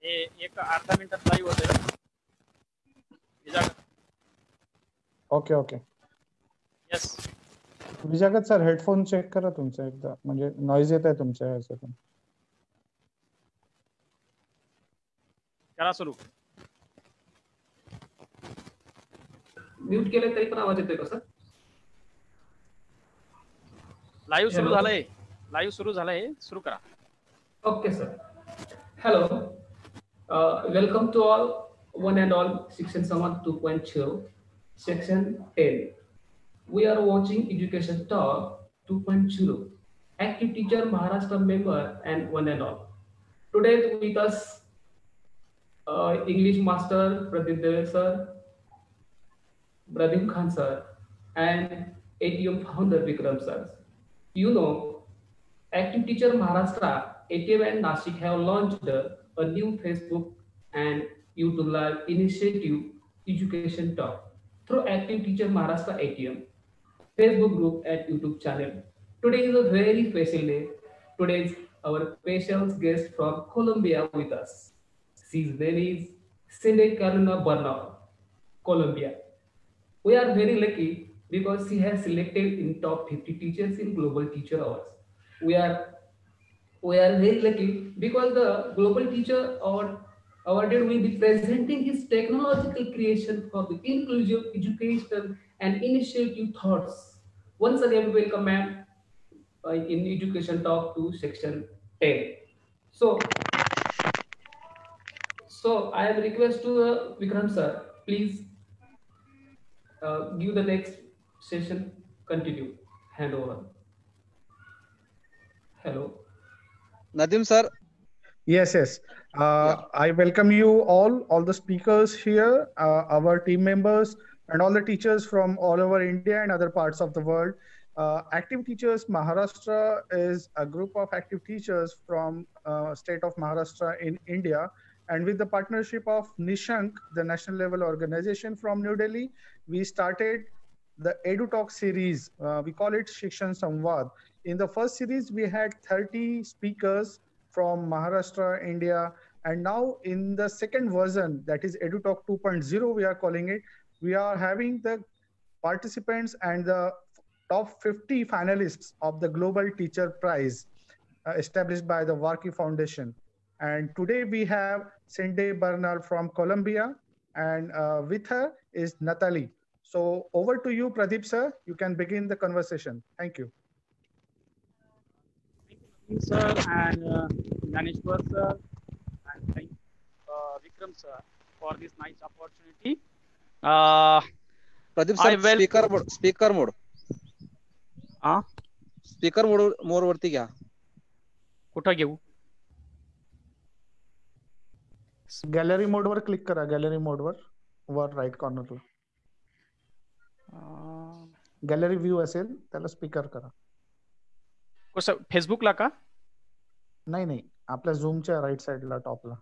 एक अर्धा मिनिटात लाईव्ह होतंय. ओके. यस. विजागत सर हेडफोन चेक करा तुमचा एकदा, म्हणजे नॉइज येत आहे तुमच्या ह्याच्यातून. करा सुरू. म्यूट केले तरी पण आवाज येतोय का सर? लाईव्ह सुरू झालंय. सुरू करा. Okay, sir. Hello. Welcome to all, one and all, Shikshan Sanvad 2.0, Section 10. We are watching Education Talk 2.0. Active Teacher Maharashtra member and one and all. Today with us, English Master Pradeep Deve sir, Bradim Khan sir, and ATM founder Vikram sir. You know, Active Teacher Maharashtra, ATM and Nashik have launched a new Facebook and YouTube Live initiative, Education Talk, through Active Teacher Maharashtra ATM, Facebook group and YouTube channel. Today is a very special day. Today is our special guest from Colombia with us. His name is Sindey Bernal, Colombia. We are very lucky because she has selected in top 50 teachers in Global Teacher Awards. We are very lucky because the Global Teacher Awarded will be presenting his technological creation for the inclusive education and initiative thoughts. Once again, welcome ma'am in Education Talk to Section 10. So I have request to Vikram sir, please give the next session. Continue. Hand over. Hello. Nadim sir. Yes. I welcome you all the speakers here, our team members, and all the teachers from all over India and other parts of the world. Active Teachers Maharashtra is a group of active teachers from state of Maharashtra in India. And with the partnership of Nishank, the national level organization from New Delhi, we started the EduTalk series. We call it Shikshan Sanvad. In the first series, we had 30 speakers from Maharashtra, India. And now in the second version, that is EduTalk 2.0, we are calling it, we are having the participants and the top 50 finalists of the Global Teacher Prize established by the Warki Foundation. And today we have Sindey Bernal from Colombia, and with her is Natali. So over to you, Pradeep sir. You can begin the conversation. Thank you. Thank you, sir, and Ganeshwar sir, and thank Vikram sir for this nice opportunity. Pradeep sir, speaker mode. Speaker mode वरती घ्या. कुठं घेऊ? Gallery mode वर click करा. Gallery mode वर right कॉर्नरला gallery view असेल, त्याला speaker करा. कसं फेसबुकला का? नाही, आपल्या झूमच्या राईट साईडला टॉपला.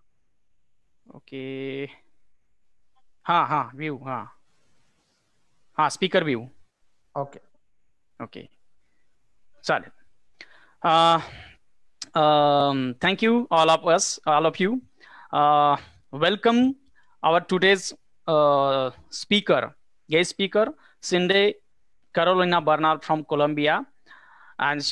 ओके. हा व्ह्यू. हा स्पीकर व्ह्यू. ओके चालेल. Thank you all of you. Welcome our today's guest speaker, Sindey Carolina Bernal from Colombia, and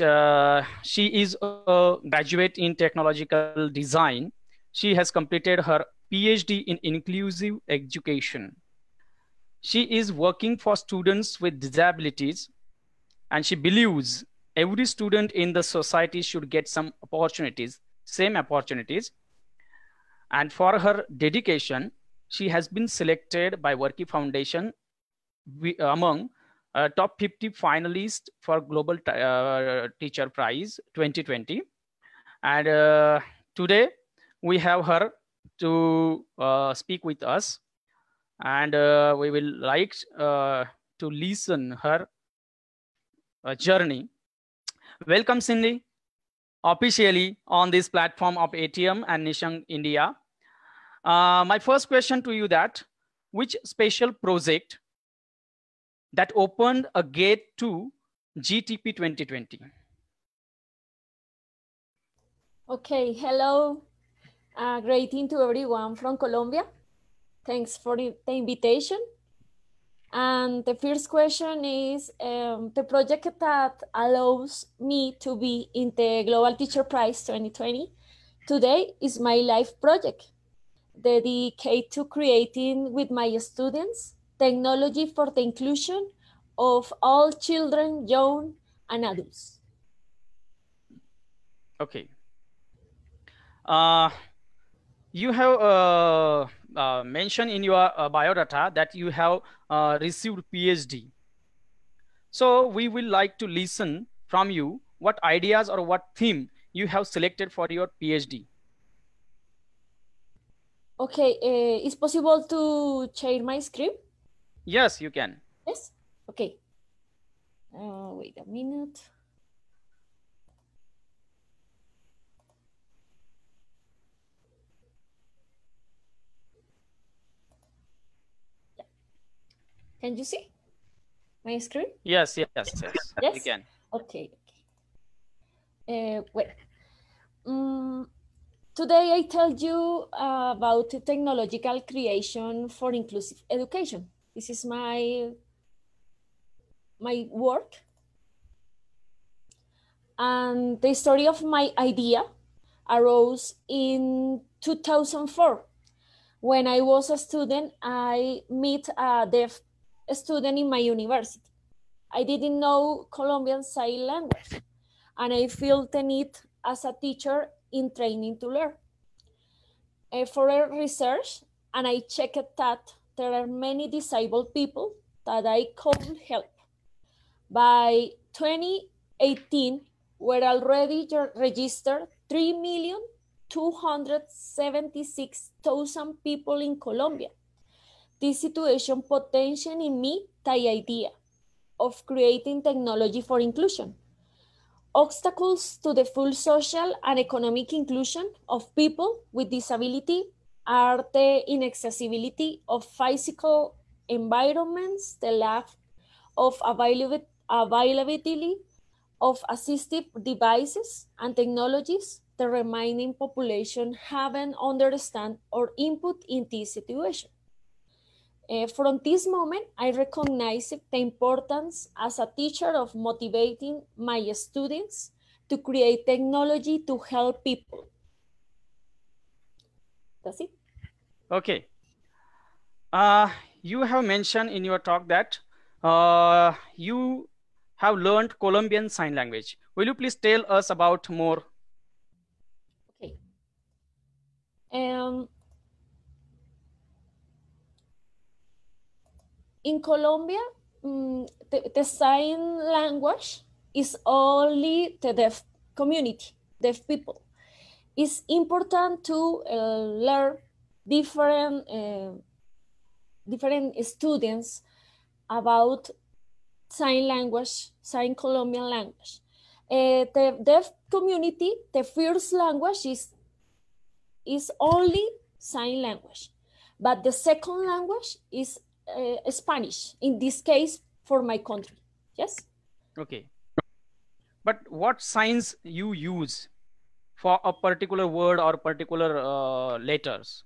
she is a graduate in technological design. She has completed her PhD in inclusive education. She is working for students with disabilities, and she believes every student in the society should get same opportunities. And for her dedication, she has been selected by Warki Foundation among top 50 finalists for Global Teacher Prize 2020. And today we have her to speak with us, and we will like to listen her journey. Welcome, Sindey, officially on this platform of ATM and Nishank India. My first question to you that, which special project that opened a gate to GTP 2020? Okay, hello. Greeting to everyone from Colombia. Thanks for the invitation. And the first question is the project that allows me to be in the Global Teacher Prize 2020 today is my life project, dedicated to creating with my students technology for the inclusion of all children, young, and adults. Okay. You have mentioned in your biodata that you have received PhD. So we will like to listen from you what ideas or what theme you have selected for your PhD. Okay, is possible to share my screen? Yes, you can. Yes, okay. Wait a minute. Yeah. Can you see my screen? Yes. We Yes? can. Okay. Well, today I tell you about technological creation for inclusive education. This is my work. And the story of my idea arose in 2004. When I was a student, I met a deaf student in my university. I didn't know Colombian Sign Language, and I felt the need as a teacher in training to learn. For a research, and I checked that there are many disabled people that I could help. By 2018, were already registered 3,276,000 people in Colombia. This situation potentiated in me the idea of creating technology for inclusion. Obstacles to the full social and economic inclusion of people with disability are the inaccessibility of physical environments, the lack of availability of assistive devices and technologies, the remaining population haven't understand or input in this situation. From this moment, I recognize the importance as a teacher of motivating my students to create technology to help people. That's it. Okay. You have mentioned in your talk that you have learned Colombian Sign Language. Will you please tell us about more? Okay. In Colombia, the sign language is only the deaf community, deaf people. It's important to learn different students about sign language, sign Colombian language. The deaf community, the first language is only sign language, but the second language is Spanish, in this case for my country. Yes. Okay. But what signs you use for a particular word or particular letters?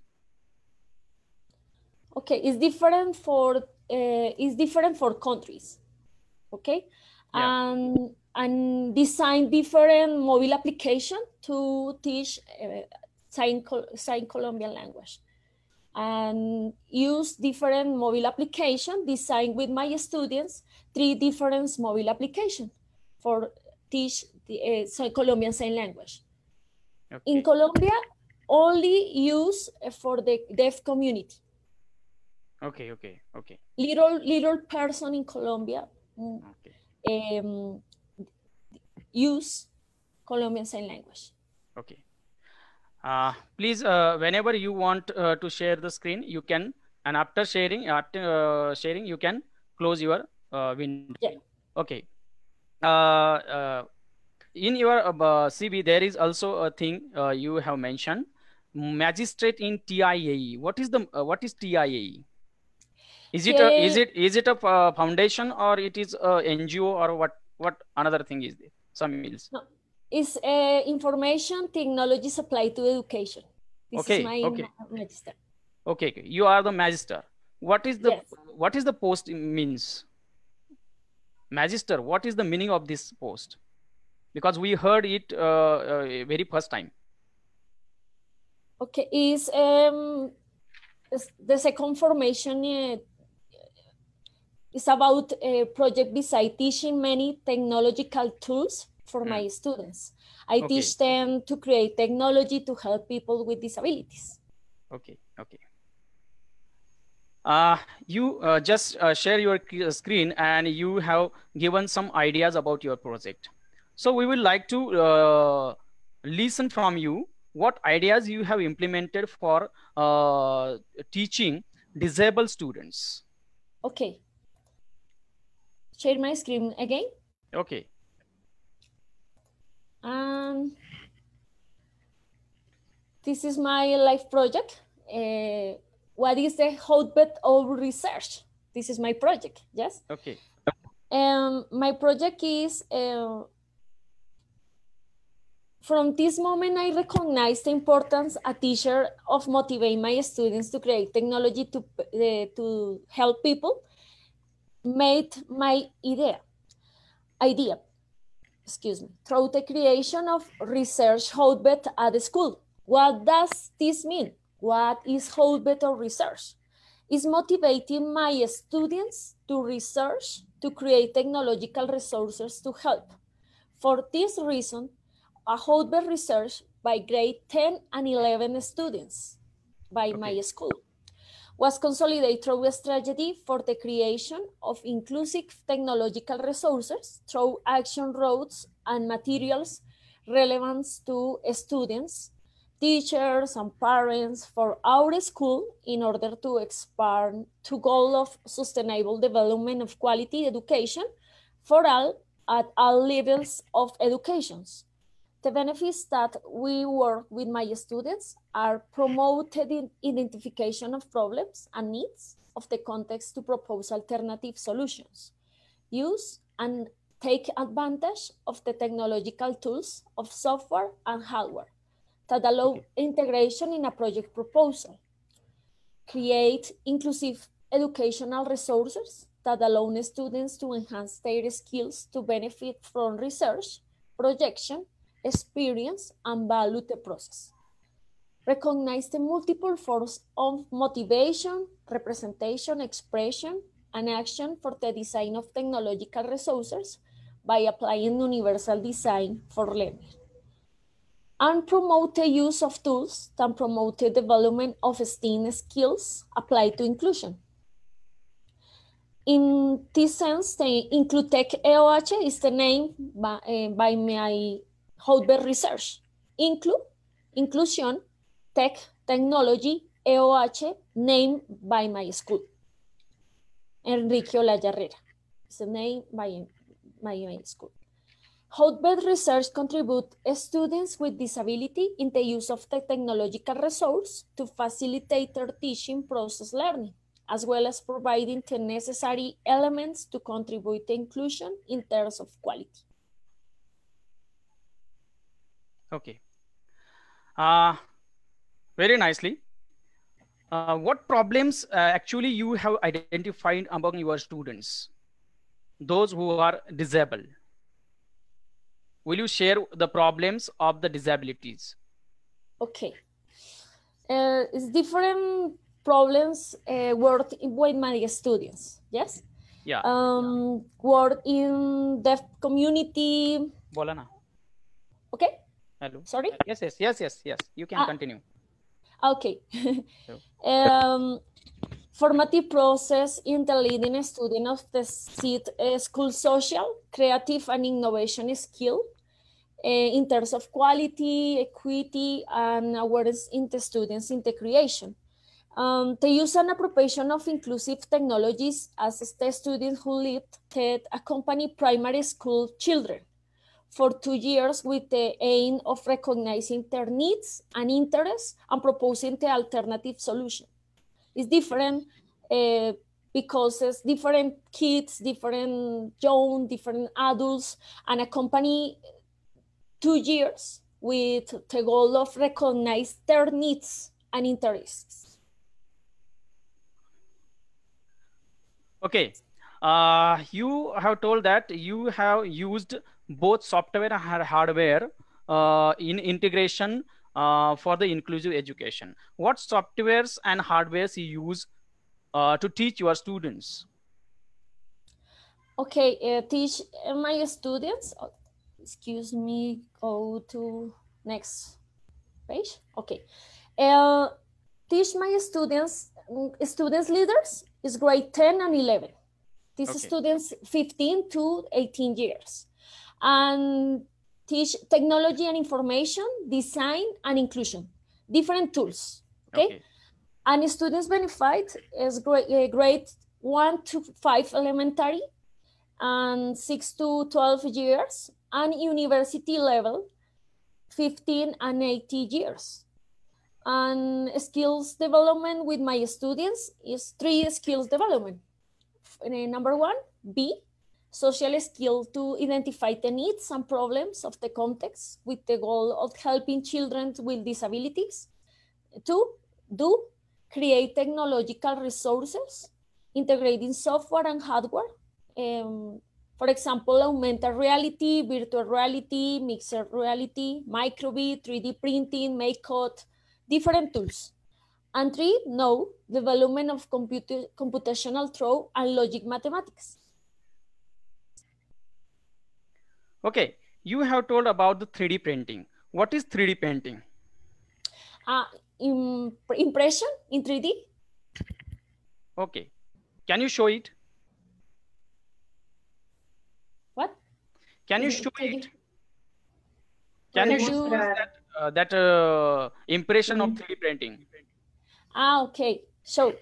Okay, it's different for countries. Okay, Yeah. and design different mobile application to teach sign Colombian language, and use different mobile application designed with my students 3 different mobile application for teach the Colombian Sign Language. Okay. In Colombia, only use for the deaf community. Okay. Little person in Colombia use Colombian Sign Language. Okay. Please, whenever you want to share the screen, you can, and after sharing, you can close your window. Yeah. Okay. In your CV, there is also a thing you have mentioned, magistrate in TIAE. What is TIAE? Is it a foundation, or it is a NGO, or what another thing is there? Some meals. No, it's information technology supply to education. This is my magister. Okay, you are the magister. What is the Yes. what is the post means? Magister, what is the meaning of this post? Because we heard it very first time. Okay, is the second formation is about a project beside teaching many technological tools for my students. I teach them to create technology to help people with disabilities. Okay. You just share your screen and you have given some ideas about your project. So we would like to listen from you what ideas you have implemented for teaching disabled students. Okay. Share my screen again. Okay. This is my life project. What is the hotbed of research? This is my project, yes? Okay. My project is, from this moment, I recognize the importance a teacher of motivate my students to create technology to help people. Made my idea, excuse me, through the creation of research hotbed at the school. What does this mean? What is hotbed of research? It's motivating my students to research, to create technological resources to help. For this reason, a hotbed research by grade 10 and 11 students by my school was consolidated through a strategy for the creation of inclusive technological resources through action roads and materials relevant to students, teachers, and parents for our school in order to expand to goal of sustainable development of quality education for all at all levels of educations. The benefits that we work with my students are promoted in identification of problems and needs of the context to propose alternative solutions, use and take advantage of the technological tools of software and hardware that allow integration in a project proposal, create inclusive educational resources that allow students to enhance their skills to benefit from research, projection, experience, and value the process. Recognize the multiple forms of motivation, representation, expression, and action for the design of technological resources by applying universal design for learning. And promote the use of tools that promote the development of STEAM skills applied to inclusion. In this sense, the Inclutech EOH is the name by my hotbed research. Inclusion, tech, technology, EOH, named by my school. Enrique Olajarrera is the name by my school. Hotbed research contributes students with disability in the use of the technological resource to facilitate their teaching process learning, as well as providing the necessary elements to contribute to inclusion in terms of quality. Okay. Very nicely. What problems actually you have identified among your students, those who are disabled? Will you share the problems of the disabilities? Okay. It's different problems work with my students, yes? Yeah. Work in deaf community. Bola na. Okay. Hello. Sorry? Yes. You can continue. Okay. Formative process in the leading student of the school social, creative, and innovation skill in terms of quality, equity, and awareness in the students in the creation. The use and appropriation of inclusive technologies as the students who lived that accompany primary school children for 2 years with the aim of recognizing their needs and interests and proposing the alternative solution. It's different because it's different kids, different young, different adults, and accompany 2 years with the goal of recognize their needs and interests. Okay. You have told that you have used both software and hardware in integration for the inclusive education. What softwares and hardwares you use to teach your students? Okay, teach my students, excuse me, go to next page. Okay. Teach my students, students leaders is grade 10 and 11. These Okay. students 15 to 18 years. And teach technology and information, design and inclusion, different tools, okay? And students benefit is grade 1 to 5 elementary and 6 to 12 years, and university level 15 and 80 years. And skills development with my students is 3 skills development. Number 1, B, social skill to identify the needs and problems of the context with the goal of helping children with disabilities. 2, do, create technological resources, integrating software and hardware. For example, augmented reality, virtual reality, mixed reality, microbit, 3D printing, make-code, different tools. And 3, no, development of computational thought and logic mathematics. Okay, you have told about the 3D printing. What is 3D printing? Impression in 3D. Okay, can you show it? What? Can you show it? Can you show that impression of 3D printing? Okay. So,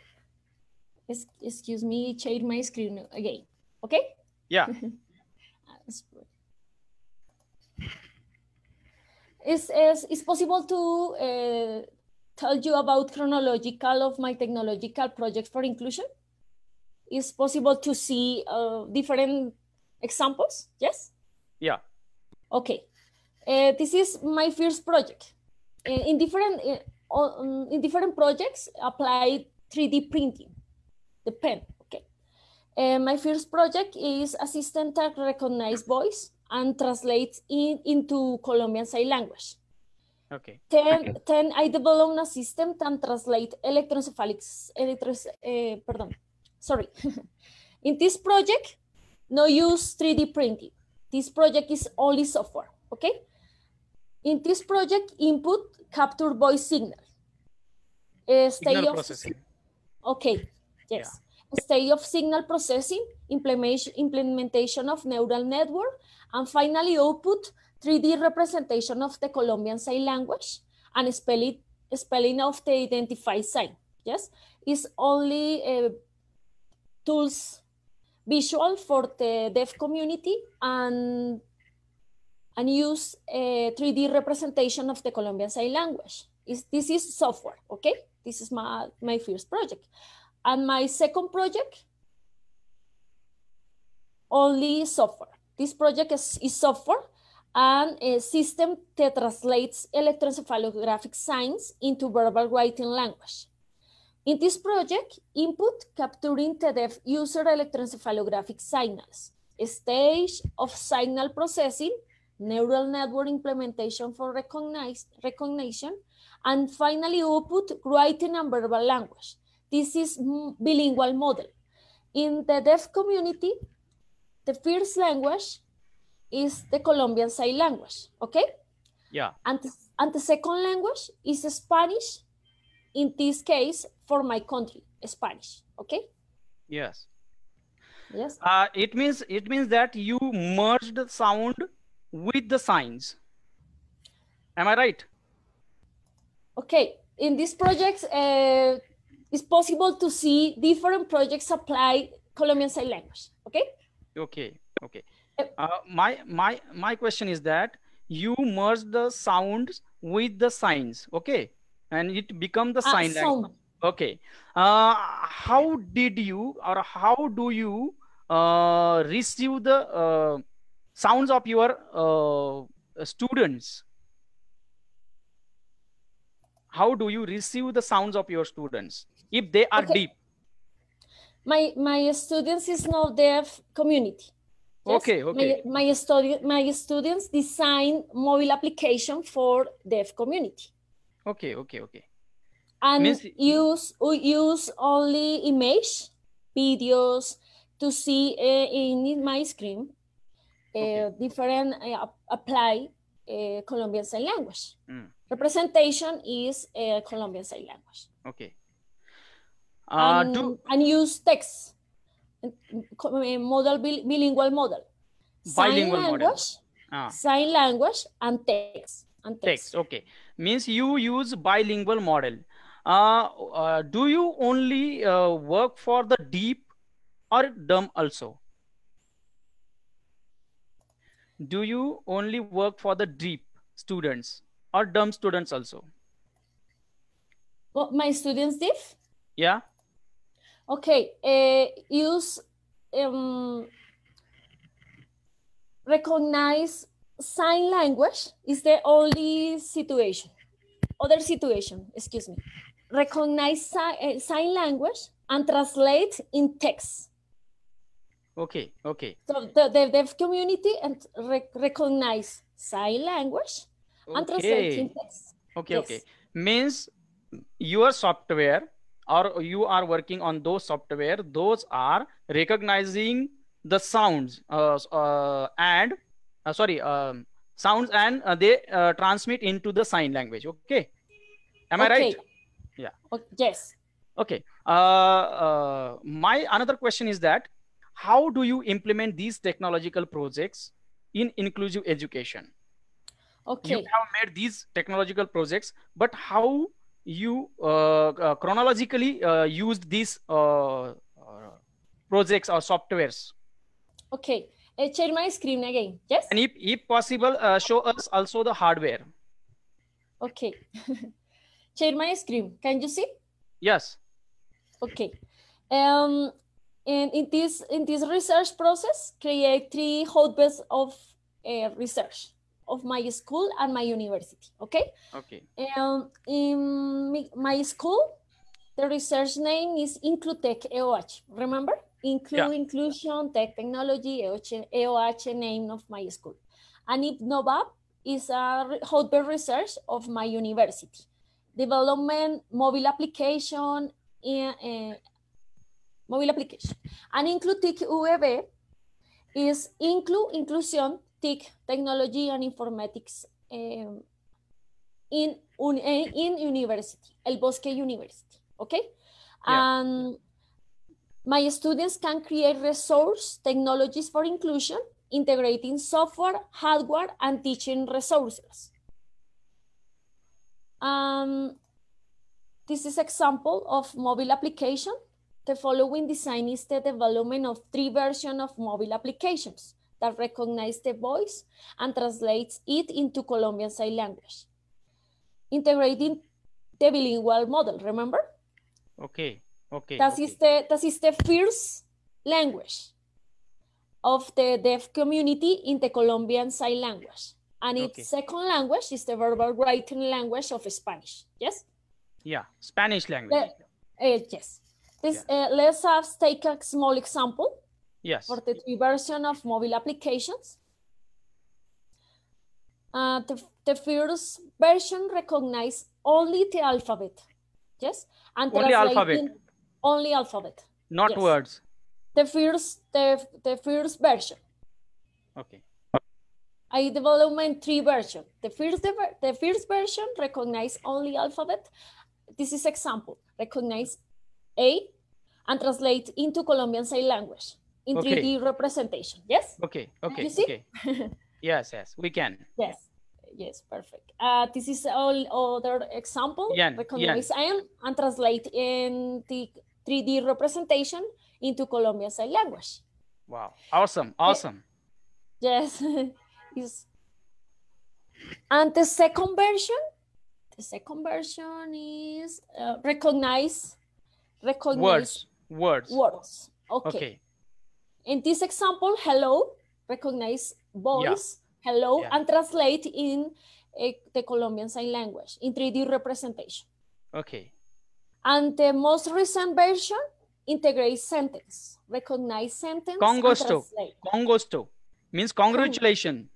excuse me, change my screen again. Okay? Yeah. It's possible to tell you about chronological of my technological projects for inclusion? It's possible to see different examples, yes? Yeah. Okay. This is my first project. In different projects, apply 3D printing, the pen, okay. My first project is assistant that recognize voice and translates into Colombian Sign Language. Okay. Then I developed a system that translate In this project, no use 3D printing. This project is only software, okay? In this project, input capture voice signal. Signal processing. Okay, yes. Yeah. State of signal processing, implementation of neural network, and finally output 3D representation of the Colombian Sign Language and spelling of the identified sign. Yes, it's only tools visual for the deaf community and use a 3D representation of the Colombian Sign Language. This is software, okay? This is my first project. And my second project, only software. This project is software and a system that translates electroencephalographic signs into verbal writing language. In this project, input capturing the deaf user electroencephalographic signals, stage of signal processing, neural network implementation for recognition, and finally output writing and verbal language. This is bilingual model. In the deaf community, the first language is the Colombian Sign Language, okay? Yeah. And the second language is Spanish, in this case, for my country, Spanish, okay? Yes. Yes. It means that you merged the sound with the signs. Am I right? Okay. In these projects, it's possible to see different projects apply Colombian Sign Language, okay? Okay. Okay. My question is that you merge the sounds with the signs, okay, and it become the sign language. Okay. How did you, or how do you receive the sounds of your students? how do you receive the sounds of your students if they are deep? My students is not deaf community. Yes? Okay. My students design mobile application for deaf community. Okay. And Means, use only image, videos to see in my screen different apply Colombian Sign Language. Representation is Colombian Sign Language. Okay. And use text, bilingual model. Bilingual model. Sign language and text. Text. Okay. Means you use bilingual model. Do you only work for the deep or dumb also? Do you only work for the deep students or dumb students also? Well, my students deaf? Yeah. Okay. Use recognize sign language is the only situation. Other situation, excuse me. Recognize sign language and translate in text. Okay. So the deaf community and recognize sign language and translate in text. Okay. Means your software or you are working on those software, those are recognizing the sounds sounds and they transmit into the sign language. Okay. Am I right? Yeah. Yes. Okay. My another question is that how do you implement these technological projects in inclusive education? Okay. You have made these technological projects, but how you chronologically used these projects or softwares? Okay. Share my screen again. Yes. And if possible, show us also the hardware. Okay. Share my screen. Can you see? Yes. Okay. And in this research process, create 3 hotbeds of research of my school and my university. Okay. In my school, the research name is Inclutech EOH. Remember? Inclusion, Tech Technology, EOH name of my school. And IPNOVAP is a hotbed research of my university. Development mobile application and Inclutech UEB is inclusion, TIC, technology and informatics in university, El Bosque University. Okay. And my students can create resource technologies for inclusion, integrating software, hardware, and teaching resources. This is example of mobile application. The following design is the development of 3 versions of mobile applications that recognize the voice and translates it into Colombian Sign Language, integrating the bilingual model, remember? Okay. That is the first language of the deaf community in the Colombian Sign Language. And its second language is the verbal writing language of Spanish. Yes? Yeah, Spanish language. Yes. Let's take a small example. Yes. For the 3 version of mobile applications. The first version recognizes only the alphabet. Yes? And only alphabet. Only alphabet. Not words. The first version. Okay. I developed 3 versions. The first version recognizes only alphabet. This is example. Recognize A and translate into Colombian Sign Language in 3D representation. Yes? Okay. You see? Okay. Yes, we can. Yes, perfect. This is all other example. Recognize I and translate in the 3D representation into Colombian Sign Language. Wow. Awesome. Yes. And the second version is recognize words. Okay. In this example, hello, recognize voice, hello, and translate in the Colombian Sign Language in 3D representation. Okay. And the most recent version integrates sentence, recognize sentence, and Congosto. translate. Congosto means congratulations.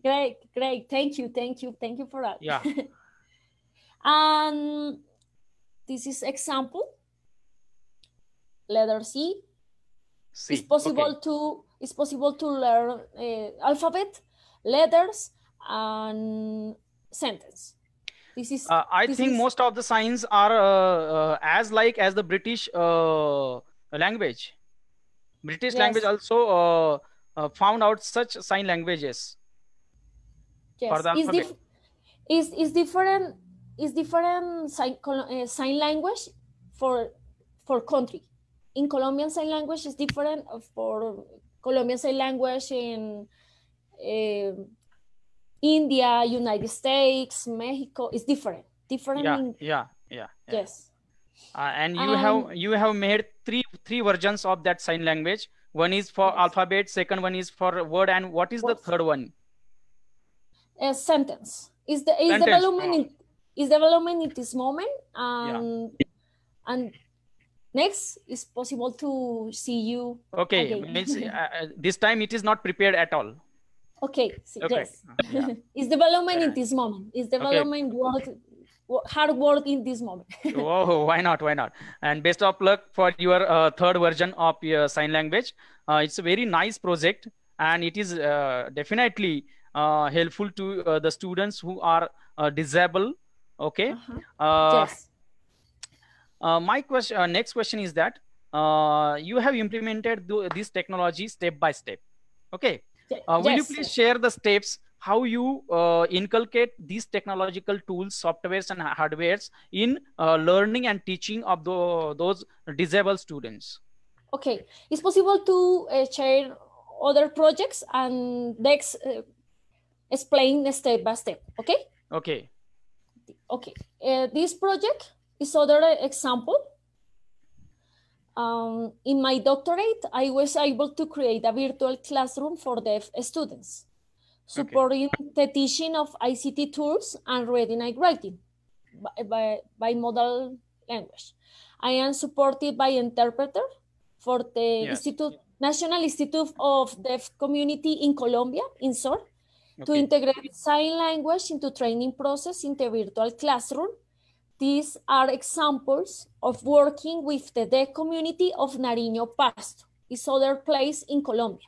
Great. Thank you for that. Yeah. And this is example. Letter C. C. It's possible to learn alphabet, letters, and sentence. I think most of the signs are as the British language. British language also found out such sign languages. Yes, for the alphabet. Is different sign language for country. In Colombian Sign Language is different for Colombian Sign Language in India, United States, Mexico. It's different. Yeah. Yes. And you have made three versions of that sign language. One is for alphabet, second one is for word, and what is the third one? A sentence. Is development in this moment, and next is possible to see you. Okay, means this time it is not prepared at all. Okay. Yes. Is development in this moment. Is development hard work in this moment. Oh, why not? And best of luck for your third version of your sign language. It's a very nice project, and it is definitely helpful to the students who are disabled. Okay. Yes. My next question is that you have implemented this technology step by step. Okay. Will you please share the steps how you inculcate these technological tools, softwares, and hardwares in learning and teaching of those disabled students? Okay, it's possible to share other projects and next explain step by step. Okay. Okay. This project is other example. In my doctorate, I was able to create a virtual classroom for deaf students, supporting the teaching of ICT tools and reading and writing by modal language. I am supported by interpreter for the National Institute of Deaf Community in Colombia, INSOR, to integrate sign language into training process in the virtual classroom. These are examples of working with the deaf community of Nariño Pasto, is other place in Colombia.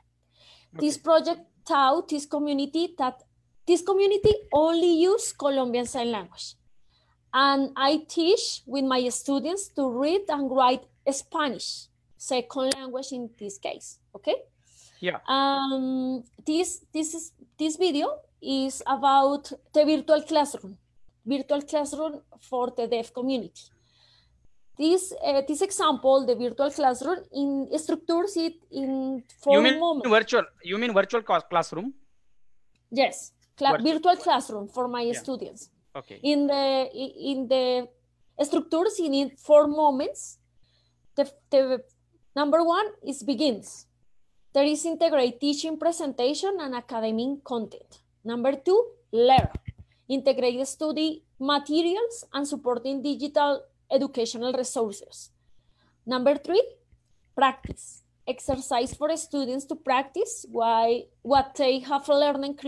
This project taught this community that this community only use Colombian Sign Language. And I teach with my students to read and write Spanish, second language in this case, okay? Yeah. This video is about the virtual classroom for the deaf community. This example, the virtual classroom, structures it in four moments. You mean virtual classroom? Yes, virtual classroom for my students. Okay. In the structures in 4 moments. The number 1 is begins. There is integrate teaching, presentation, and academic content. Number 2, learn. Integrate study materials and supporting digital educational resources. Number 3, practice. Exercise for students to practice what they have learned and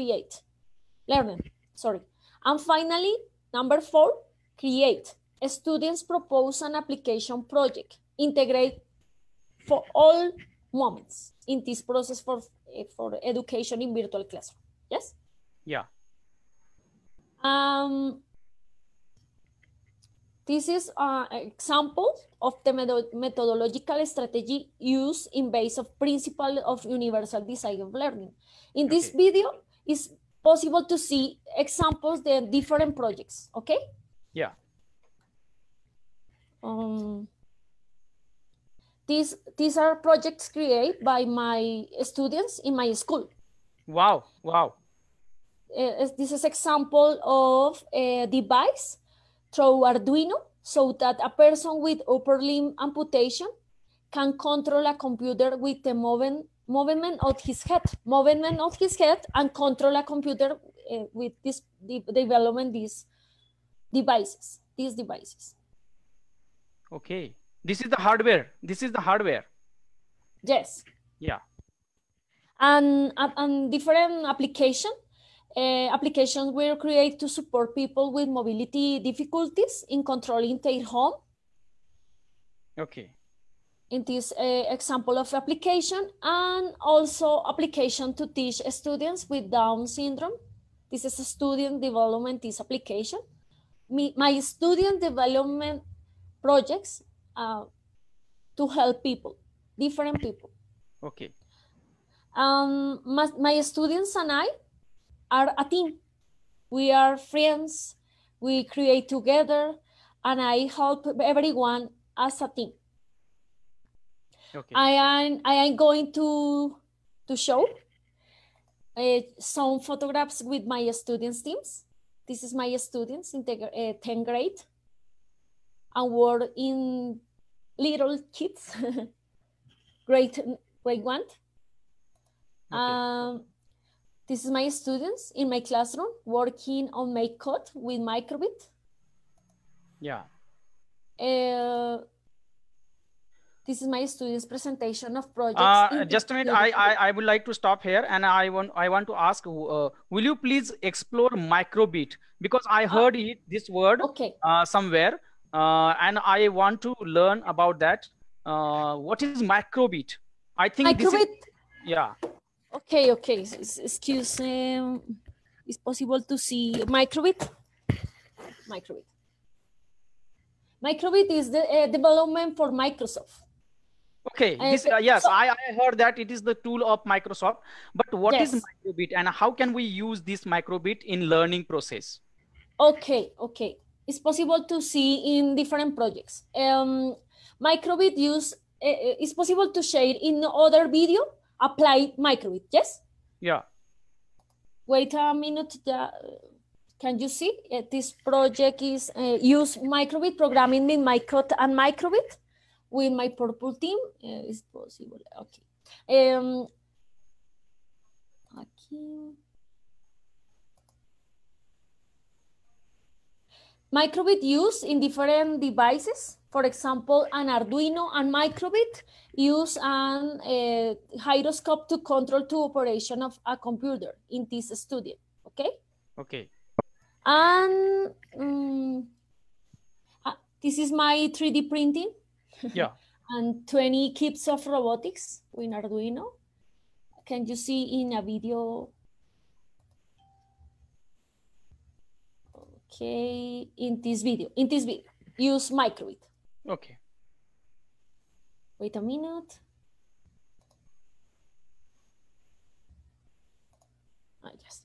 And finally, number 4, create. Students propose an application project. Integrate for all moments in this process for education in virtual classroom. Yes? Yeah. This is an example of the methodological strategy used in base of principle of universal design of learning. In this video, it's possible to see examples of different projects, okay? Yeah. These are projects created by my students in my school. Wow. This is example of a device through Arduino so that a person with upper limb amputation can control a computer with the movement of his head and control a computer with this development these devices. Okay. This is the hardware. This is the hardware. Yes. Yeah. And different applications were created to support people with mobility difficulties in controlling their home. Okay. In this example of application, and also application to teach students with Down syndrome. This is a student development this application. My student development projects to help people, different people. Okay. My students and I are a team. We are friends, we create together, and I help everyone as a team. Okay. I am going to show some photographs with my students' teams. This is my students in 10th grade and work in little kids, grade 1. Okay. This is my students in my classroom working on my code with microbit. Yeah. This is my students' presentation of projects. Just a minute. I would like to stop here, and I want to ask, will you please explore microbit, because I heard this word somewhere, and I want to learn about that. What is microbit? I think microbit. This is, yeah. Okay. Excuse me. It's possible to see microbit. Microbit is the development for Microsoft. Okay. Yes, I heard that it is the tool of Microsoft. But what is microbit, and how can we use this microbit in learning process? Okay. It's possible to see in different projects. Microbit is possible to share in other video. Apply microbit, yes? Yeah. Wait a minute. Can you see? This project is use microbit programming in my code and microbit with my purple team. It's possible. Okay. Microbit used in different devices. For example, an Arduino and microbit use an gyroscope to control the operation of a computer in this studio. Okay. Okay. And this is my 3D printing. Yeah. And 20 kits of robotics with Arduino. Can you see in a video? Okay, in this video, use microbit. Okay. Wait a minute. Yes.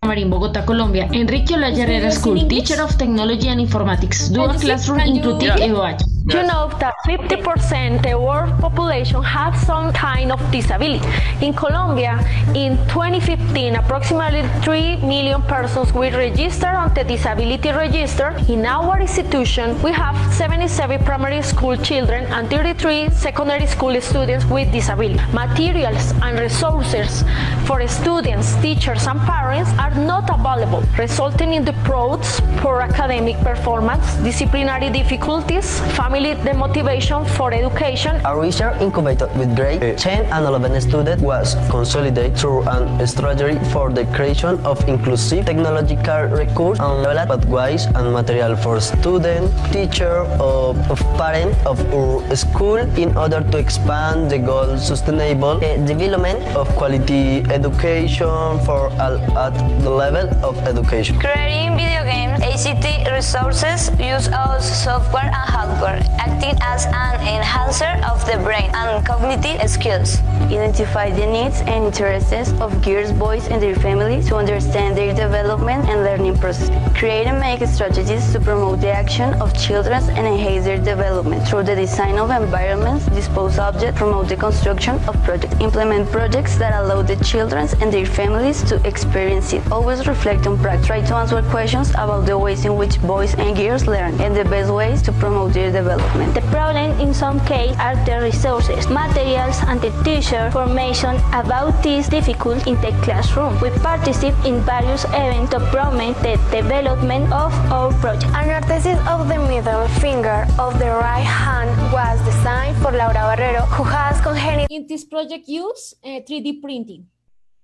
In Bogotá, Colombia, Enrique Olaya Herrera School, teacher of technology and informatics, dual classroom inclusive EOH. You know that 50% of the world population has some kind of disability. In Colombia, in 2015, approximately 3 million persons were registered on the disability register. In our institution, we have 77 primary school children and 33 secondary school students with disability. Materials and resources for students, teachers, and parents are not available, resulting in the pros poor academic performance, disciplinary difficulties, family demotivation for education. Our research incubator with grade 10 and 11 students was consolidated through an strategy for the creation of inclusive technological recursos and developed pathways and material for students, teachers, of parents of our school in order to expand the goal sustainable development of quality education for all at the level of education. Creating video games, ACT resources use of software and hardware, acting as an enhancer of the brain and cognitive skills. Identify the needs and interests of girls, boys, and their families to understand their development and learning process. Create and make strategies to promote the action of children and enhance their development through the design of environments, dispose objects, promote the construction of projects, implement projects that allow the children and their families to experience it. Always reflect on practice. Try to answer questions about the ways in which boys and girls learn and the best ways to promote their development. development. The problem in some cases are the resources, materials, and the teacher formation about this difficult in the classroom. We participate in various events to promote the development of our project. An orthesis of the middle finger of the right hand was designed for Laura Barrero, who has congenital. In this project, use 3D printing.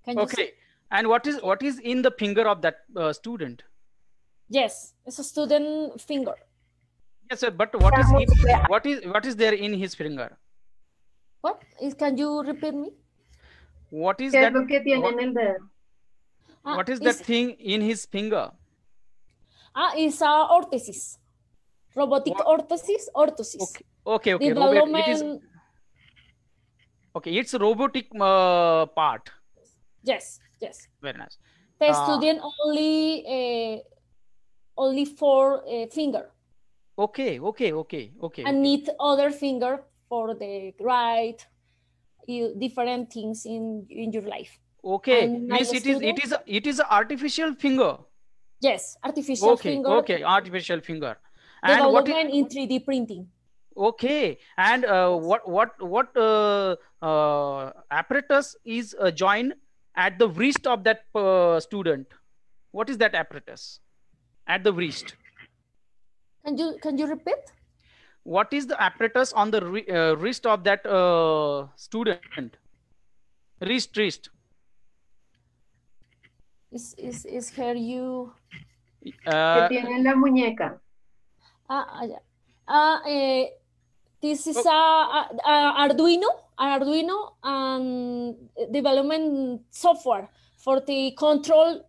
Can you see? And what is in the finger of that student? Yes, it's a student finger. Yes, sir, but what is there in his finger? What? Can you repeat me? What is that? What is that thing in his finger? It's a orthesis. Robotic orthesis. Okay. Development. It's a robotic part. Yes. Very nice. The student only 4 finger. Okay. And need other finger for the right, different things in your life. Okay, means it is an artificial finger. Yes, artificial finger. Okay, artificial finger. And development in 3D printing. Okay, and what apparatus is joined at the wrist of that student? What is that apparatus at the wrist? Can you repeat? What is the apparatus on the wrist of that student? Wrist. Is here you. Que tiene en la muñeca. This is Arduino and development software for the control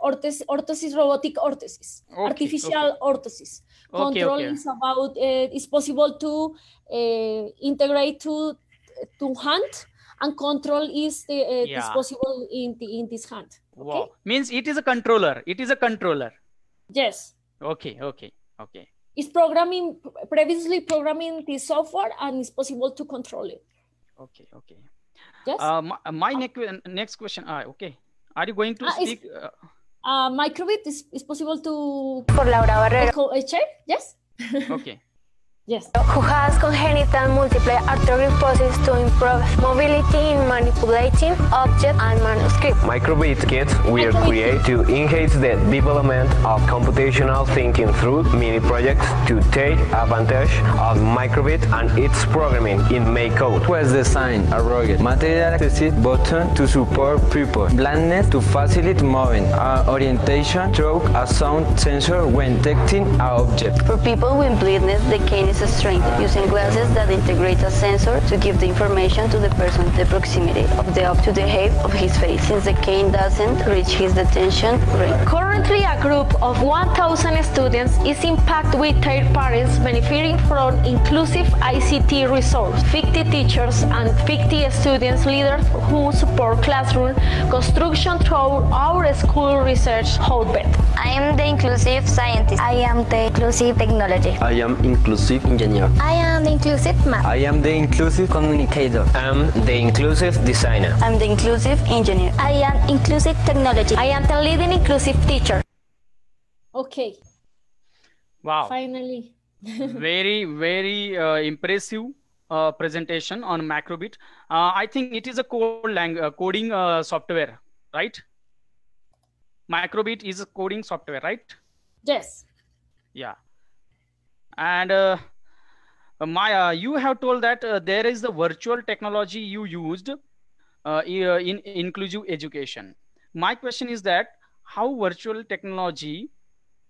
orthesis, robotic orthesis, artificial orthesis. Control is about it's possible to integrate to hand, and control is is possible in this hand. Okay? Wow, means it is a controller. Yes. Okay. It's previously programming the software, and it's possible to control it. Okay. Yes. My next question. Okay. Are you going to speak? Microbit is possible to. For Laura Barrero. Yes. Okay. Yes. Who has congenital multiple arthrophosis to improve mobility in manipulating objects and manuscripts. Microbit kits were created to enhance the development of computational thinking through mini projects to take advantage of Microbit and its programming in MakeCode. Was designed a rugged material assistive button to support people, blindness to facilitate moving, orientation through a sound sensor when detecting an object. For people with blindness, the cane is strengthened using glasses that integrate a sensor to give the information to the person the proximity of the up to the height of his face, since the cane doesn't reach his detention range. Currently, a group of 1,000 students is impacted with their parents benefiting from inclusive ICT resource, 50 teachers and 50 students leaders who support classroom construction through our school research hotbed. I am the inclusive scientist. I am the inclusive technology. I am inclusive engineer. I am the inclusive math. I am the inclusive communicator. I am the inclusive designer. I am the inclusive engineer. I am inclusive technology. I am the leading inclusive teacher. Okay. Wow. Finally. Very impressive presentation on Macrobit. I think it is a coding software, right? Macrobit is a coding software, right? Yes. Yeah. And you have told that there is the virtual technology you used in inclusive education. My question is that how virtual technology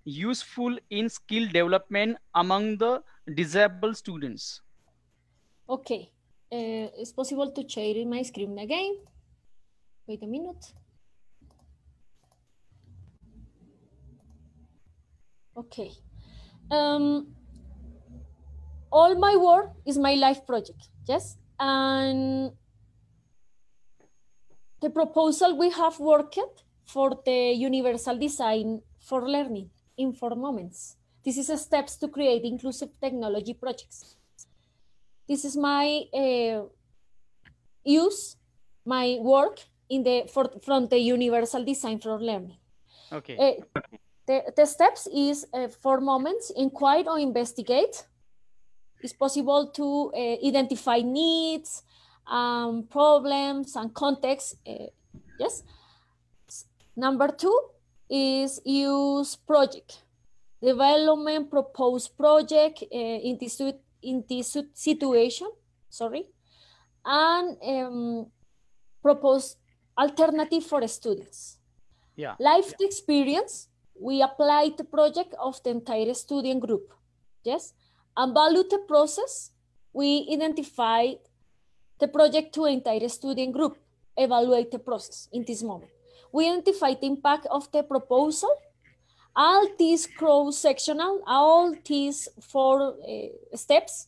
useful in skill development among the disabled students? Okay. It's possible to share my screen again. Wait a minute. Okay. All my work is my life project, yes? And the proposal we have worked for the universal design for learning in 4 moments. This is a steps to create inclusive technology projects. This is my my work in from the universal design for learning. Okay. The steps is 4 moments: inquire or investigate, It's possible to identify needs, problems, and context. Yes. Number 2 is use project. Development propose project in this situation, sorry, and propose alternative for students. Yeah. Life experience, we apply the project of the entire student group. Yes. And value the process, we identify the project to entire student group, evaluate the process in this moment. We identify the impact of the proposal. All these cross-sectional, all these 4 steps,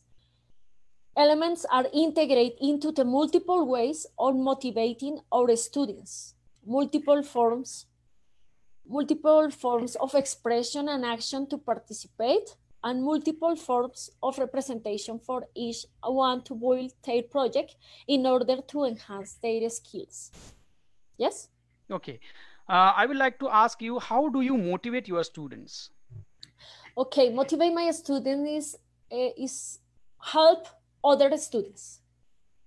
elements are integrated into the multiple ways of motivating our students, multiple forms of expression and action to participate, and multiple forms of representation for each one to build their project in order to enhance their skills. Yes? Okay. I would like to ask you, how do you motivate your students? Okay, motivate my students is help other students.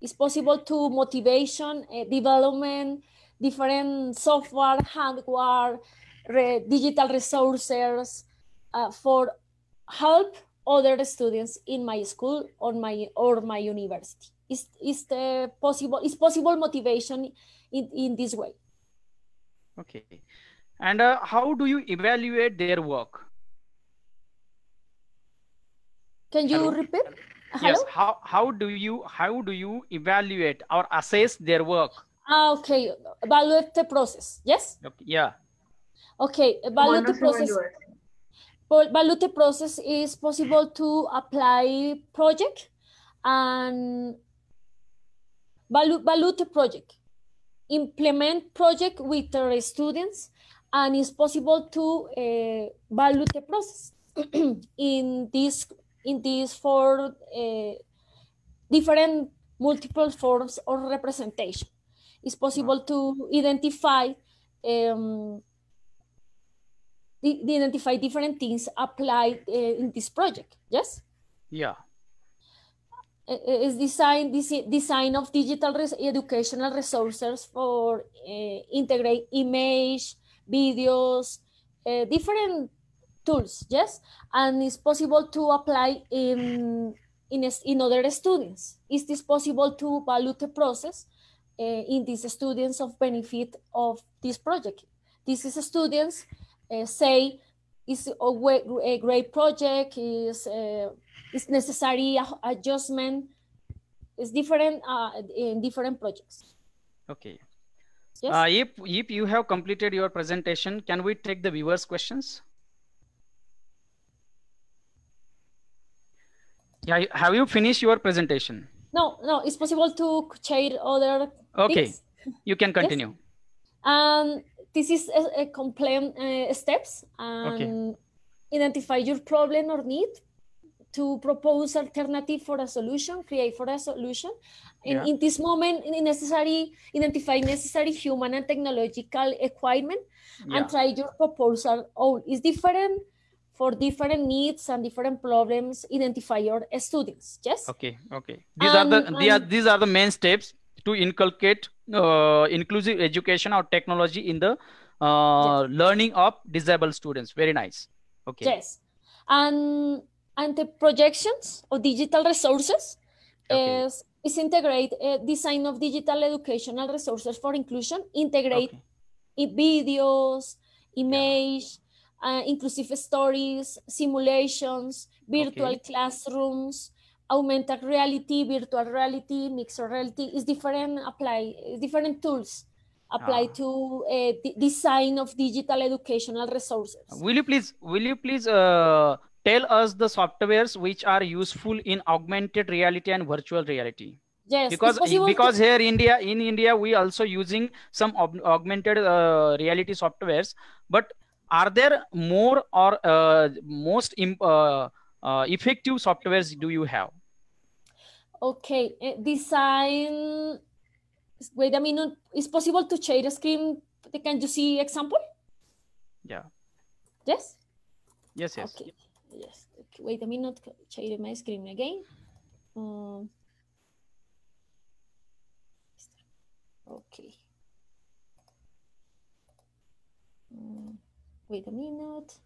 It's possible to motivation, development, different software, hardware, digital resources for help other students in my school or my university. It's possible motivation in this way. Okay. And how do you evaluate their work? Can you repeat? Hello? Yes. How do you evaluate or assess their work? Okay. Evaluate the process. Yes. Okay. Yeah. Okay. Evaluate the process. Evaluate the process is possible to apply project and evaluate the project. Implement project with the students, and it's possible to evaluate the process in these 4 different multiple forms of representation. It's possible to identify identify different things applied in this project. Yes. Yeah. Is design of digital educational resources for integrate image, videos, different tools. Yes, and it's possible to apply in other students. Is this possible to value the process in these students of benefit of this project? These students say it's a great project, is necessary adjustment. It's different in different projects. Okay. Yes. If you have completed your presentation, can we take the viewers' questions? Yeah. Have you finished your presentation? No. It's possible to share other things. You can continue. Yes. This is a complete steps, and identify your problem or need, to propose alternative for a solution, create for a solution. In this moment, identify necessary human and technological equipment, and try your proposal. It's different for different needs and different problems. Identify your students. Yes. Okay. These are the main steps to inculcate inclusive education or technology in the learning of disabled students. Very nice. Okay. Yes. And the projections of digital resources is integrate design of digital educational resources for inclusion, integrate videos, image, inclusive stories, simulations, virtual classrooms, augmented reality, virtual reality, mixed reality. Is different tools apply to design of digital educational resources. Will you please tell us the softwares which are useful in augmented reality and virtual reality? Yes, because here in India we also using some augmented reality softwares, but are there more or most effective softwares do you have? Okay, design. Wait a minute. Is possible to share the screen? Can you see example? Yeah. Yes. Yes. Okay. Yes. Okay. Wait a minute. Share my screen again. Okay. Wait a minute.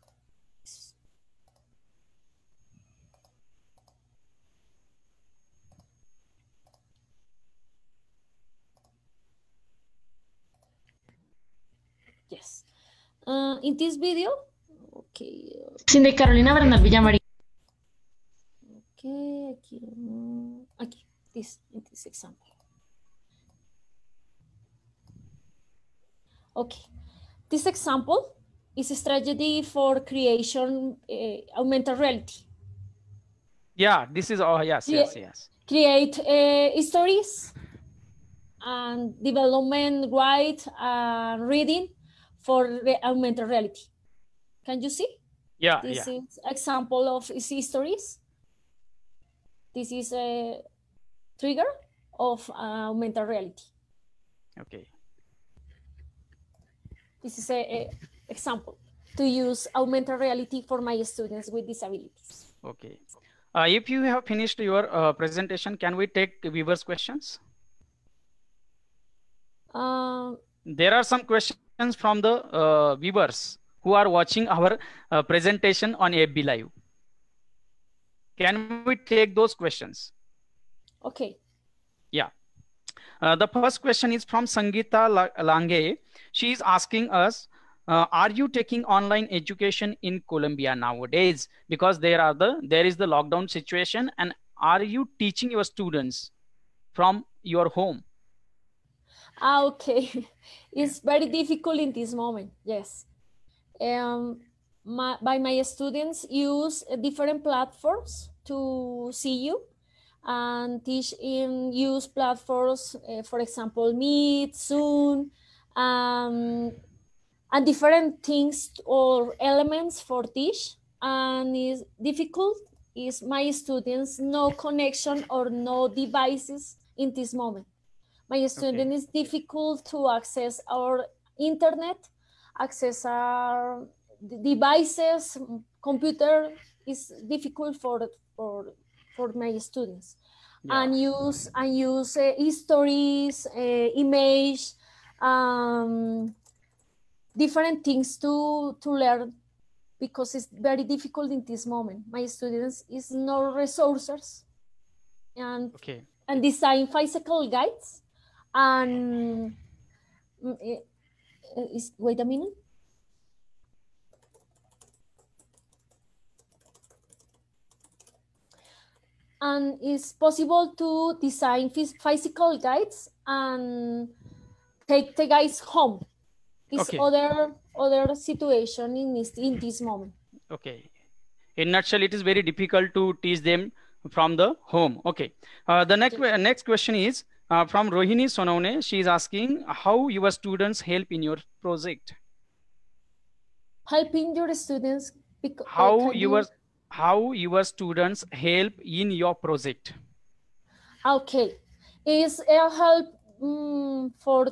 Yes. In this video, okay. Sindey Carolina Bernal Villamarín. Okay, aquí, in this example. Okay, this example is a strategy for creation augmented reality. Yeah, this is yes. Create stories and development, write, reading for augmented reality. Can you see? Yeah, this is example of stories. This is a trigger of augmented reality. Okay. This is a example to use augmented reality for my students with disabilities. Okay. If you have finished your presentation, can we take viewers' questions? There are some questions from the viewers who are watching our presentation on FB Live. Can we take those questions? Okay. Yeah. The first question is from Sangeeta Lange. She is asking us, are you taking online education in Colombia nowadays? Because there is the lockdown situation, and are you teaching your students from your home? Okay. It's very difficult in this moment. Yes. My students use different platforms to see you and teach in use platforms, for example, Meet, Zoom, and different things or elements for teach. And is difficult is my students no connection or no devices in this moment. My student is difficult to access our internet, access our devices, computer is difficult for my students. Yeah. And use histories, image, different things to learn, because it's very difficult in this moment. My students is no resources and design physical guides and wait a minute. And it's possible to design physical guides and take the guides home. It's other situation in this moment. Okay. In nutshell, it is very difficult to teach them from the home. Okay. The next question is from Rohini Sonone. She is asking how your students help in your project. Helping your students. How your students help in your project. Okay. Is a help for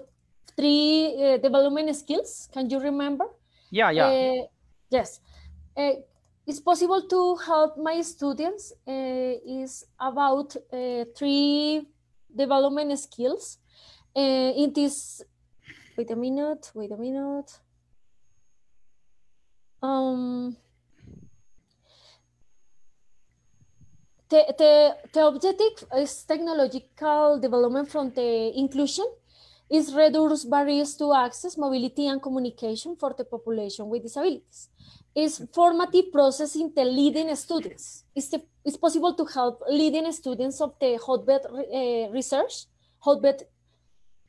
3 development skills. Can you remember? Yeah. Yes. It's possible to help my students is about 3 development skills in this. Wait a minute. The objective is technological development from the inclusion is reduce barriers to access, mobility, and communication for the population with disabilities. Is formative process in the leading students. It's possible to help leading students of the hotbed research, hotbed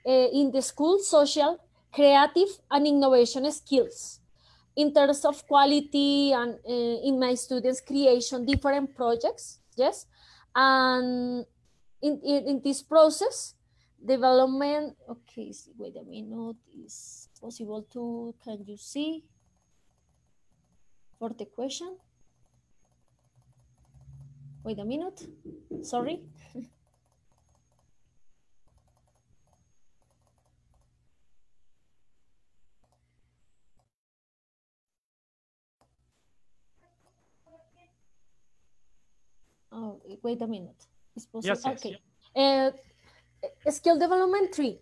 in the school, social, creative, and innovation skills. In terms of quality and in my students' creation, different projects, yes, and in this process, development. Okay, wait a minute. Is possible to? Can you see? For the question. Wait a minute. Sorry. Oh, wait a minute. Is possible? Yes, yes. Okay. Skill development 3.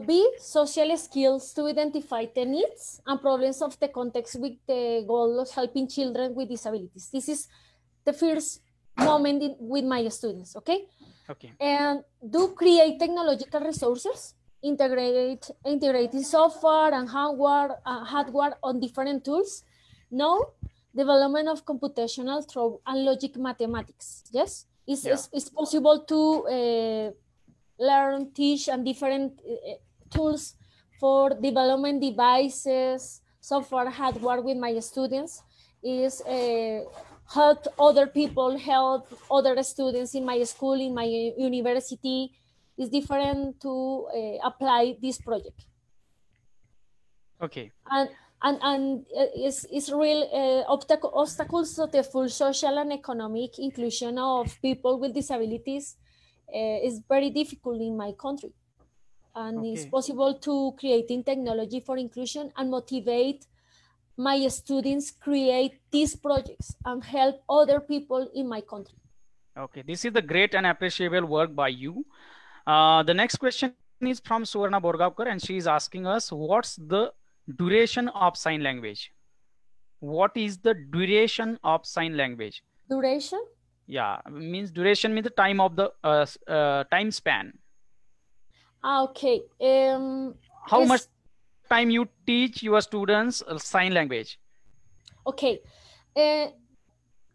B, social skills to identify the needs and problems of the context with the goal of helping children with disabilities. This is the first moment with my students, okay? Okay. And do create technological resources, integrating software and hardware on different tools. No, development of computational through and logic mathematics. Yes, it's possible to learn, teach, and different tools for development devices, software, hardware with my students. Is help other people, help other students in my school, in my university. Is different to apply this project. Okay. And it's real obstacles to the full social and economic inclusion of people with disabilities is very difficult in my country. And it's possible to creating technology for inclusion and motivate my students create these projects and help other people in my country. Okay, this is the great and appreciable work by you. The next question is from Suvarna Borgavkar, and she is asking us, what's the duration of sign language? What is the duration of sign language? Duration? Yeah, means duration means the time of the time span. Okay. How much time you teach your students sign language? Okay.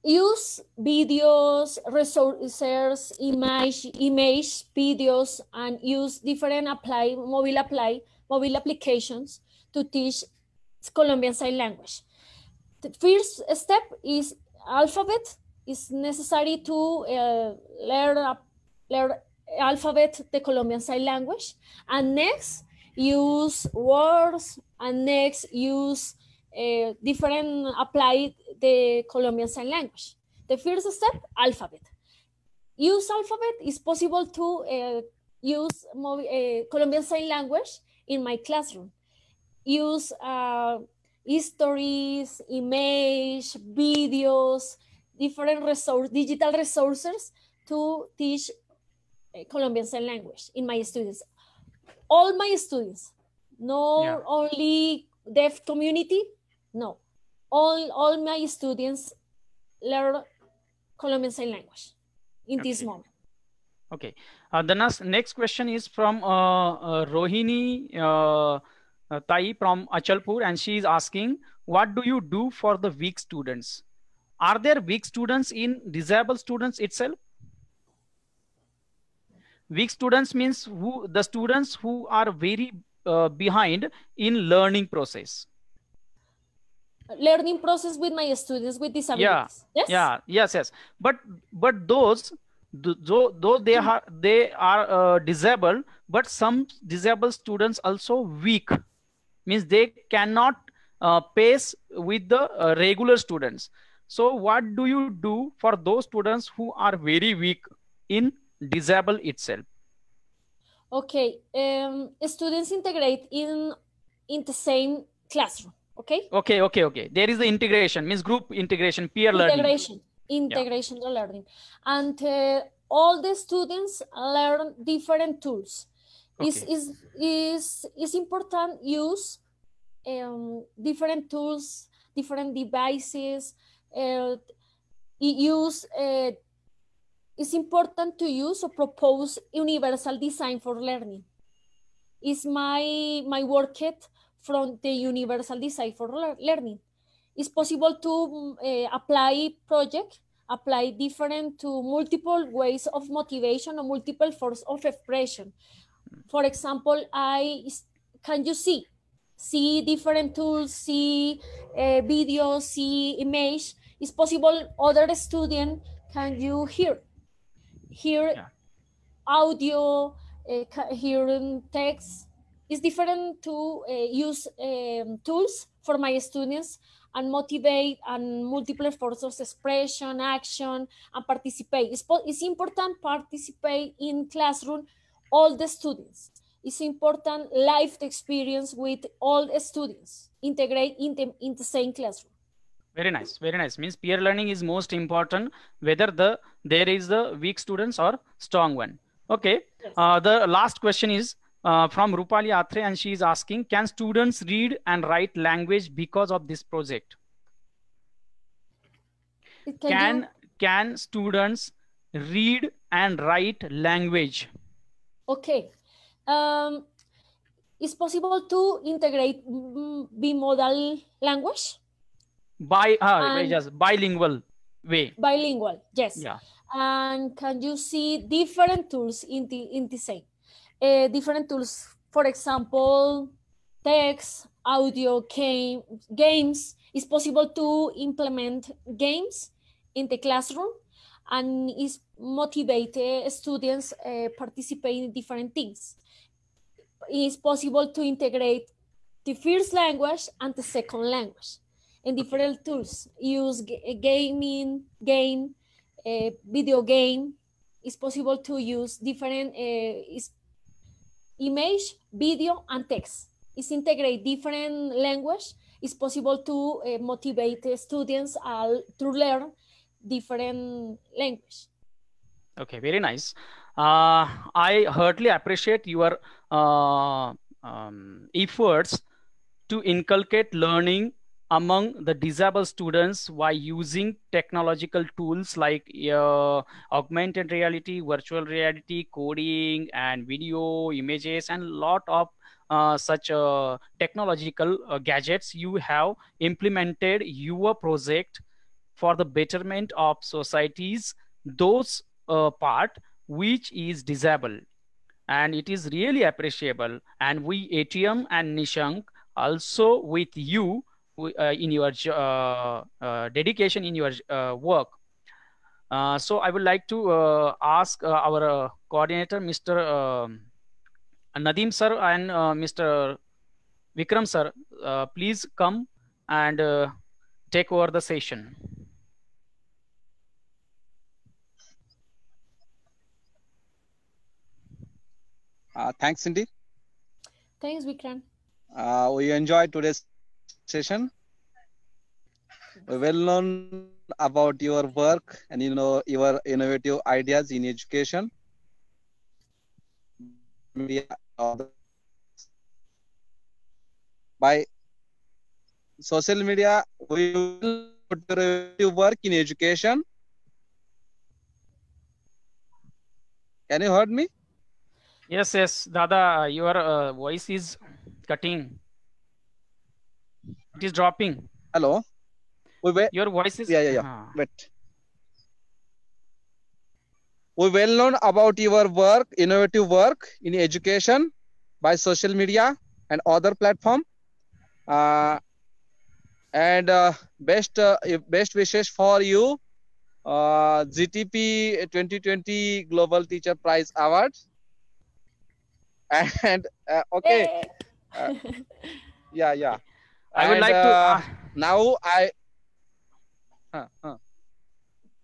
Use videos, resources, image, videos, and use different mobile applications to teach Colombian Sign Language. The first step is alphabet. It's necessary to learn alphabet, the Colombian Sign Language, and next use words, and next use different apply the Colombian Sign Language. The first step, alphabet. Use alphabet is possible to use Colombian Sign Language in my classroom. Use histories, image, videos, different digital resources to teach Colombian Sign Language in my students. All my students, not only deaf community, no. All my students learn Colombian Sign Language in this moment. Okay. The next question is from Rohini Tai from Achalpur, and she is asking, what do you do for the weak students? Are there weak students in disabled students itself? Weak students means the students who are very behind in learning process. Learning process with my students with disabilities. Yes. But those they are disabled, but some disabled students also weak, means they cannot pace with the regular students. So what do you do for those students who are very weak in disabled itself? Okay, students integrate in the same classroom. Okay. There is the integration, means group integration, peer learning. Integration learning, and all the students learn different tools. Is important use different tools, different devices. It's important to use or propose universal design for learning. Is my work from the universal design for learning. It's possible to apply different to multiple ways of motivation or multiple forms of expression. For example, can you see different tools, see videos, see image. It's possible other student can you hear audio, hear text. It's different to use tools for my students and motivate and multiple forms of expression, action, and participate. It's important participate in classroom all the students. It's important life experience with all the students, integrate in the same classroom. Very nice, very nice. Means peer learning is most important, whether there is the weak students or strong one. Okay. Yes. The last question is from Rupali Atre, and she is asking, can students read and write language because of this project? Can students read and write language? Okay. It's possible to integrate bimodal language? Just bilingual way. Bilingual, yes. Yeah. And can you see different tools in the same? Different tools, for example, text, audio, games. It's possible to implement games in the classroom, and is motivate students participate in different things. It's possible to integrate the first language and the second language in different tools. Use gaming, video game. It's possible to use different image, video, and text. It's integrate different language. It's possible to motivate the students to learn different language. Okay, very nice. I heartily appreciate your efforts to inculcate learning among the disabled students by using technological tools like augmented reality, virtual reality, coding, and video, images, and lot of such technological gadgets. You have implemented your project for the betterment of societies, those part which is disabled, and it is really appreciable. And we ATM and Nishank also with you in your dedication in your work. So I would like to ask our coordinator, Mr. Nadim sir, and Mr. Vikram sir, please come and take over the session. Thanks, Cindy. Thanks, Vikram. We enjoyed today's session. We well known about your work and your innovative ideas in education. By social media, we will put your work in education. Can you hear me? Yes, Dada, your voice is cutting. It is dropping. Hello. Your voice is. Yeah. Wait. We well known about your work, innovative work in education by social media and other platform. And best wishes for you. GTP 2020 Global Teacher Prize Award. And okay. Yeah. I would like to. Now I.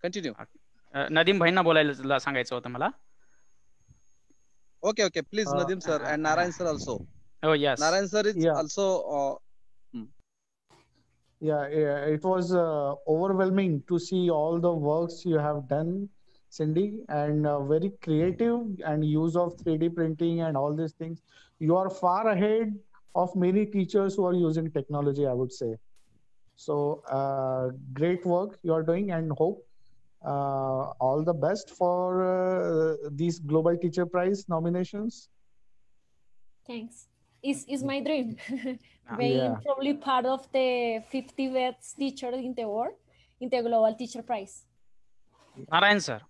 Continue. Nadim भाईंना बोलायला सांगायचं होतं मला. Okay. Please, Nadim sir and Narayan sir also. Oh yes. Narayan sir is also. Yeah, it was overwhelming to see all the works you have done, Cindy, and very creative and use of 3D printing and all these things. You are far ahead of many teachers who are using technology, I would say. So great work you are doing, and hope all the best for these Global Teacher Prize nominations. Thanks. Is my dream. Being probably part of the 50 best teachers in the world in the Global Teacher Prize. Narayan sir.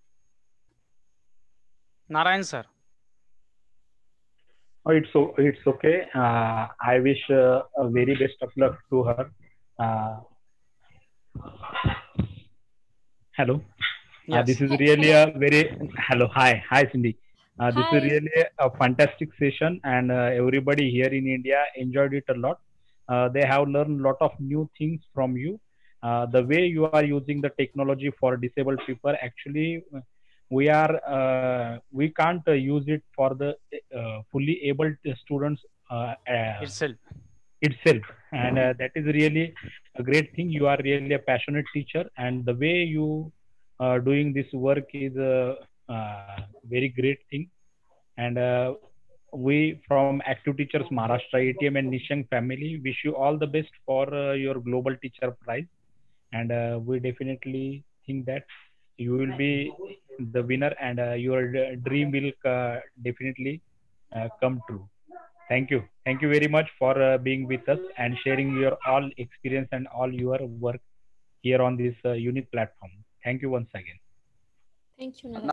Oh, it's okay. I wish a very best of luck to her. Hello. Yes. This is really a very Hi, Cindy. This is really a fantastic session, and everybody here in India enjoyed it a lot. They have learned a lot of new things from you. The way you are using the technology for disabled people, actually, we can't use it for the fully able students itself. itself, and that is really a great thing. You are really a passionate teacher, and the way you doing this work is a very great thing. And we from Active Teachers Maharashtra ATM and Nishang family wish you all the best for your Global Teacher Prize, and we definitely think that you will be the winner, and your dream will definitely come true. Thank you very much for being with us and sharing your all experience and all your work here on this unique platform. Thank you once again. Thank you, Nara.